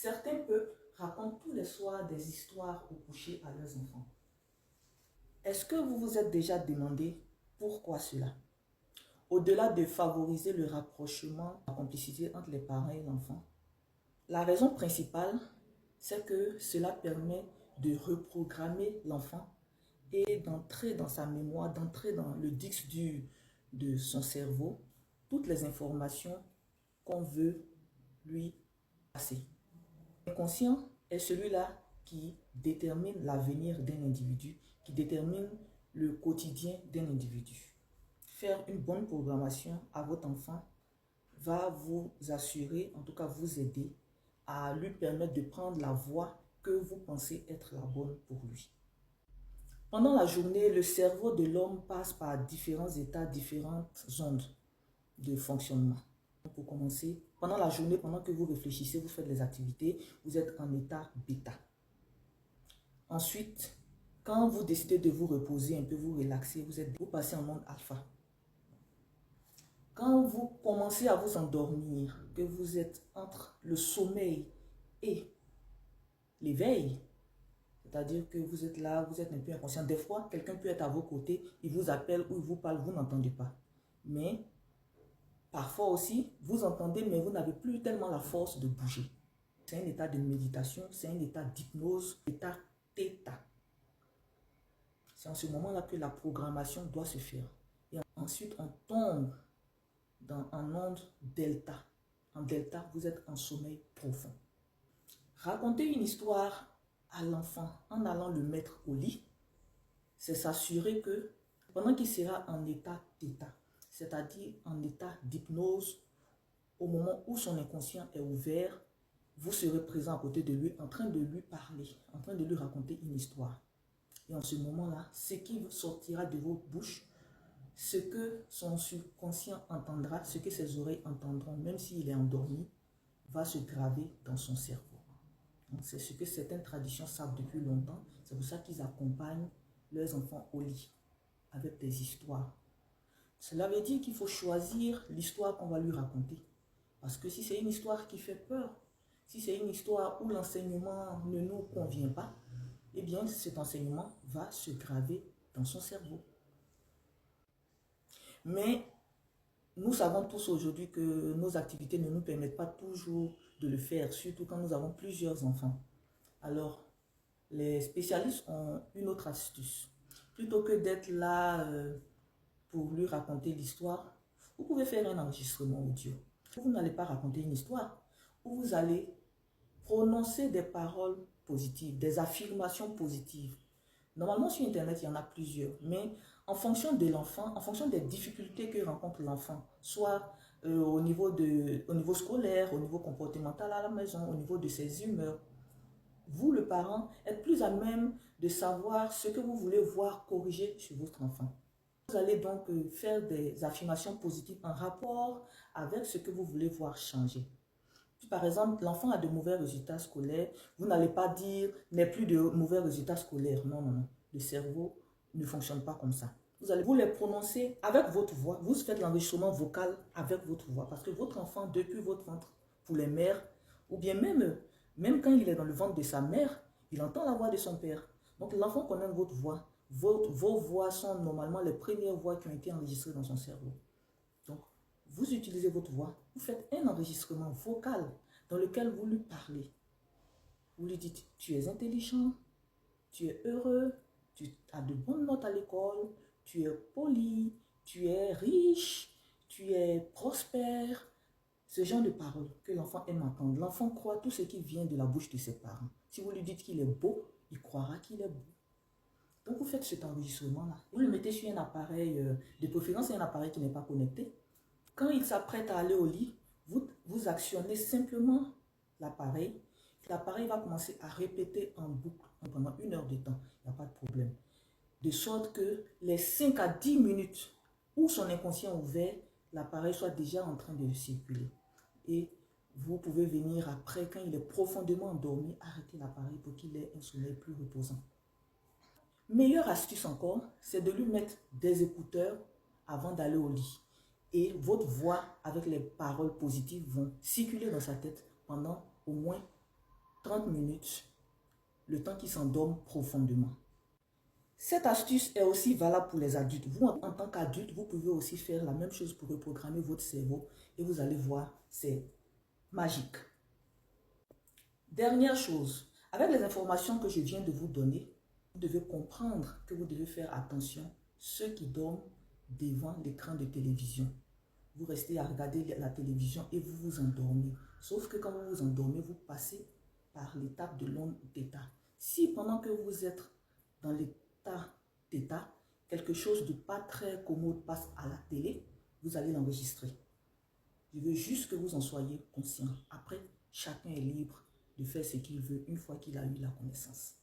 Certains peuples racontent tous les soirs des histoires au coucher à leurs enfants. Est-ce que vous vous êtes déjà demandé pourquoi cela? Au-delà de favoriser le rapprochement, la complicité entre les parents et l'enfant, la raison principale, c'est que cela permet de reprogrammer l'enfant et d'entrer dans sa mémoire, d'entrer dans le disque dur de son cerveau, toutes les informations qu'on veut lui passer. L'inconscient est celui-là qui détermine l'avenir d'un individu, qui détermine le quotidien d'un individu. Faire une bonne programmation à votre enfant va vous assurer, en tout cas vous aider, à lui permettre de prendre la voie que vous pensez être la bonne pour lui. Pendant la journée, le cerveau de l'homme passe par différents états, différentes ondes de fonctionnement. Pour commencer, pendant la journée, pendant que vous réfléchissez, vous faites les activités, vous êtes en état bêta. Ensuite, quand vous décidez de vous reposer un peu, vous relaxer, vous passez en mode alpha. Quand vous commencez à vous endormir, que vous êtes entre le sommeil et l'éveil, c'est-à-dire que vous êtes là, vous êtes un peu inconscient. Des fois, quelqu'un peut être à vos côtés, il vous appelle ou il vous parle, vous n'entendez pas. Mais parfois aussi, vous entendez, mais vous n'avez plus tellement la force de bouger. C'est un état de méditation, c'est un état d'hypnose, état θ. C'est en ce moment-là que la programmation doit se faire. Et ensuite, on tombe en onde delta. En delta, vous êtes en sommeil profond. Raconter une histoire à l'enfant en allant le mettre au lit, c'est s'assurer que pendant qu'il sera en état θ, c'est-à-dire en état d'hypnose, au moment où son inconscient est ouvert, vous serez présent à côté de lui, en train de lui parler, en train de lui raconter une histoire. Et en ce moment-là, ce qui sortira de votre bouche, ce que son subconscient entendra, ce que ses oreilles entendront, même s'il est endormi, va se graver dans son cerveau. C'est ce que certaines traditions savent depuis longtemps. C'est pour ça qu'ils accompagnent leurs enfants au lit avec des histoires. Cela veut dire qu'il faut choisir l'histoire qu'on va lui raconter. Parce que si c'est une histoire qui fait peur, si c'est une histoire où l'enseignement ne nous convient pas, eh bien cet enseignement va se graver dans son cerveau. Mais nous savons tous aujourd'hui que nos activités ne nous permettent pas toujours de le faire, surtout quand nous avons plusieurs enfants. Alors, les spécialistes ont une autre astuce. Plutôt que d'être là pour lui raconter l'histoire, vous pouvez faire un enregistrement audio. Vous n'allez pas raconter une histoire, où vous allez prononcer des paroles positives, des affirmations positives. Normalement, sur Internet, il y en a plusieurs, mais en fonction de l'enfant, en fonction des difficultés que rencontre l'enfant, soit au niveau scolaire, au niveau comportemental à la maison, au niveau de ses humeurs, vous, le parent, êtes plus à même de savoir ce que vous voulez voir corriger chez votre enfant. Vous allez donc faire des affirmations positives en rapport avec ce que vous voulez voir changer. Si par exemple, l'enfant a de mauvais résultats scolaires, vous n'allez pas dire « n'est plus de mauvais résultats scolaires ». Non, non, non. Le cerveau ne fonctionne pas comme ça. Vous allez vous les prononcer avec votre voix. Vous faites l'enregistrement vocal avec votre voix. Parce que votre enfant, depuis votre ventre, pour les mères, ou bien même quand il est dans le ventre de sa mère, il entend la voix de son père. Donc l'enfant connaît votre voix. Vos voix sont normalement les premières voix qui ont été enregistrées dans son cerveau. Donc, vous utilisez votre voix, vous faites un enregistrement vocal dans lequel vous lui parlez. Vous lui dites, tu es intelligent, tu es heureux, tu as de bonnes notes à l'école, tu es poli, tu es riche, tu es prospère. Ce genre de paroles que l'enfant aime entendre. L'enfant croit tout ce qui vient de la bouche de ses parents. Si vous lui dites qu'il est beau, il croira qu'il est beau. Donc vous faites cet enregistrement-là. Vous le mettez sur un appareil, de préférence un appareil qui n'est pas connecté. Quand il s'apprête à aller au lit, vous actionnez simplement l'appareil. L'appareil va commencer à répéter en boucle pendant 1 heure de temps. Il n'y a pas de problème. De sorte que les 5 à 10 minutes où son inconscient ouvert, l'appareil soit déjà en train de circuler. Et vous pouvez venir après, quand il est profondément endormi, arrêter l'appareil pour qu'il ait un sommeil plus reposant. Meilleure astuce encore, c'est de lui mettre des écouteurs avant d'aller au lit. Et votre voix avec les paroles positives vont circuler dans sa tête pendant au moins 30 minutes, le temps qu'ils s'endorment profondément. Cette astuce est aussi valable pour les adultes. Vous, en tant qu'adulte, vous pouvez aussi faire la même chose pour reprogrammer votre cerveau et vous allez voir, c'est magique. Dernière chose, avec les informations que je viens de vous donner, vous devez comprendre que vous devez faire attention, ceux qui dorment devant l'écran de télévision. Vous restez à regarder la télévision et vous vous endormez. Sauf que quand vous vous endormez, vous passez par l'étape de l'onde θ. Si pendant que vous êtes dans l'état θ, quelque chose de pas très commode passe à la télé, vous allez l'enregistrer. Je veux juste que vous en soyez conscient. Après, chacun est libre de faire ce qu'il veut une fois qu'il a eu la connaissance.